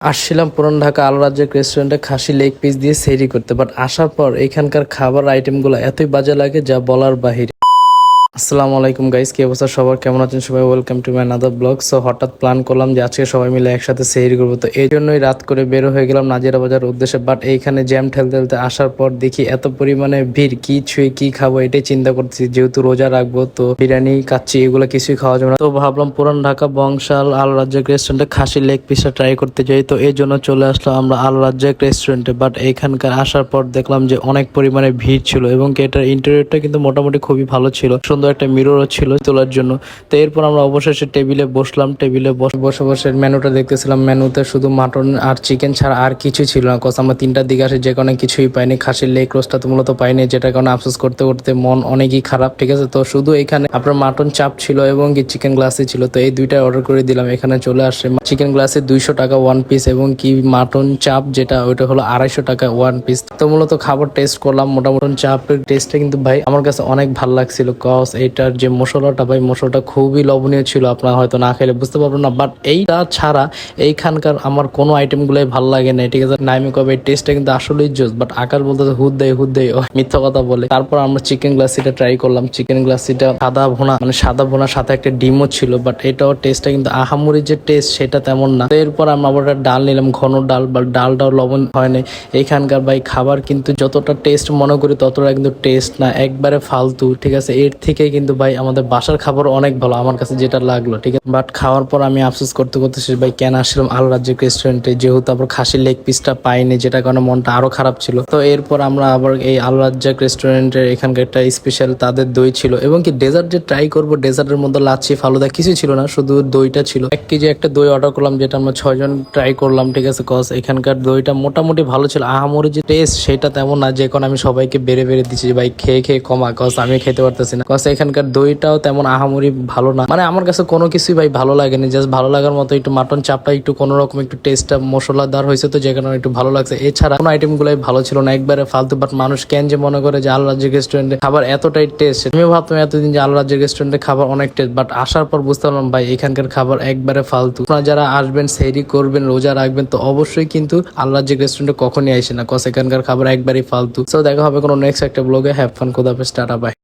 আসছিলাম পুরান ঢাকা আল রাজ্জাক রেস্টুরেন্টে খাসি লেগ পিস দিয়ে সেহরি করতে, বাট আসার পর এখানকার খাবার আইটেমগুলো এতই বাজে লাগে যা বলার বাহিরে। আসসালামু আলাইকুম গাইস, কি অবস্থা সবার, কেমন আছেন সবাই? Welcome to my another blog. So হঠাৎ প্ল্যান করলাম যে আজকে সবাই মিলে একসাথে সেহরি করবো, তো এই জন্যই রাত করে বের হয়ে গেলাম নাজিরা বাজার উদ্দেশ্যে। বাট এইখানে জ্যাম ঠেলতে ঠেলতে আসার পর দেখি এত পরিমাণে ভিড়, কি ছুঁয়ে কি খাবো এটাই চিন্তা করতেছি। যেহেতু রোজা রাখবো তো বিরিয়ানি কাচ্চি এগুলো কিছুই খাওয়া যাবে না, তো ভাবলাম পুরান ঢাকা বংশাল আল রাজ্জাক রেস্টুরেন্টে খাসি লেগ পিসটা ট্রাই করতে যাই। তো এই জন্য চলে আসলাম আমরা আল রাজ্জাক রেস্টুরেন্টে। বাট এইখানকার আসার পর দেখলাম যে অনেক পরিমাণে ভিড় ছিল এবং এটার ইন্টেরিয়রটা কিন্তু মোটামুটি খুবই ভালো ছিল, সুন্দর একটা মিররও ছিল তোলার জন্য। তো এরপর আমরা অবশেষে টেবিলে বসলাম, টেবিলে বসে বসে মেনুটা দেখতেছিলাম। মেনুতে শুধু মাটন আর চিকেন ছাড়া আর কিছু ছিল না, কজ আমরা 3টার দিকে আসি, যে কারণে কিছুই পাইনি। খাসির লেগ রোস্টটা তো মূলত পাইনি, যেটার কারণে আফসোস করতে করতে মন অনেকই খারাপ। ঠিক আছে, তো শুধু এখানে আপনার মাটন চাপ ছিল এবং কি চিকেন গ্লাসি ছিল, তো এই দুইটা অর্ডার করে দিলাম। এখানে চলে আসে চিকেন গ্লাসে 200 টাকা 1 পিস এবং কি মাটন চাপ যেটা ওইটা হলো 250 টাকা 1 পিস। তো মূলত খাবার টেস্ট করলাম, মোটামুটি চাপের টেস্টটা কিন্তু ভাই আমার কাছে অনেক ভালো লাগছিল, কজ এটার যে মশলাটা ভাই, মশলাটা খুবই লবণীয় ছিল, আপনারা হয়তো না খেলে বুঝতে পারবেন না। বাট এইটা ছাড়া এইখানকার আমার কোনো আইটেমগুলোই ভালো লাগে না। ঠিক আছে, নাইমি কবে টেস্টটা কিন্তু আসলেই জোস, বাট আকার বলতে হুদ দেয় মিথ্যা কথা বলে। তারপর আমরা চিকেন গ্লাসিটা ট্রাই করলাম। চিকেন গ্লাসিটা সাদা ভুনা, মানে সাদা ভুনার সাথে একটা ডিমও ছিল, বাট এটাও টেস্টটা কিন্তু আহামরি যে টেস্ট সেটা তেমন না। এরপর আমরা আবার ডাল নিলাম, ঘন ডাল, বা ডালটাও লবণ হয়নি। এইখানকার ভাই খাবার কিন্তু যতটা টেস্ট মনে করি ততটা কিন্তু টেস্ট না, একবারে ফালতু। ঠিক আছে, এর থেকে কিন্তু ভাই আমাদের বাসার খাবার অনেক ভালো আমার কাছে যেটা লাগলো। ঠিক আছে, বাট খাওয়ার পর আমি আফসোস করতে করতেছি ভাই কেন আসলাম আল রাজ্জাক রেস্টুরেন্টে, যেহেতু আবার খাসির লেগ পিসটা পাইনি, যেটার কারণে মনটা আরো খারাপ ছিল। তো এরপর আমরা আবার এই আল রাজ্জাক রেস্টুরেন্টের এখানকার একটা স্পেশাল তাদের দই ছিল এবং কি ডেজার্ট যে ট্রাই করবো, ডেজার্টের মধ্যে লাচ্ছি ফালুদা কিছু ছিল না, শুধু দইটা ছিল। 1 কেজি একটা দই অর্ডার করলাম, যেটা আমরা 6 জন ট্রাই করলাম। ঠিক আছে, কজ এখানকার দইটা মোটামুটি ভালো ছিল, আহামরি যে টেস্ট সেটা তেমন না, যে কারণে আমি সবাইকে বেড়ে দিচ্ছি ভাই খেয়ে খেয়ে কমা, কজ আমি খেতে পারতেছি না। কজ এখানকার দইটাও তেমন আহামরি ভালো না, মানে আমার কাছে কোনো কিছুই ভাই ভালো লাগেনি। জাস্ট ভালো লাগার মতো একটু মাটন চাপটা একটু কোনো রকম একটু টেস্টটা মশলাদার হয়েছে, তো যে কারণে একটু ভালো লাগছে। এছাড়া কোনো আইটেম গুলাই ভালো ছিল না, একবারে ফালতু। বাট মানুষ কেন যে মনে করে যে আল রাজ্জাক রেস্টুরেন্টে খাবার এতটাই টেস্ট, আমি ভাবতাম এতদিন যে আল রাজ্জাক রেস্টুরেন্টে খাবার অনেক টেস্ট, বাট আসার পর বুঝতে পারলাম ভাই এখানকার খাবার একবারে ফালতু। আপনারা যারা আসবেন সেহরি করবেন রোজা রাখবেন, তো অবশ্যই কিন্তু আল রাজ্জাক রেস্টুরেন্টে কখনই আসে না, কজ এখানকার খাবার একবারই ফালতু। তো দেখা হবে কোনো নেক্সট একটা ব্লগে। হ্যাভ ফান, খোদা হাফেজ, টাটা, বাই।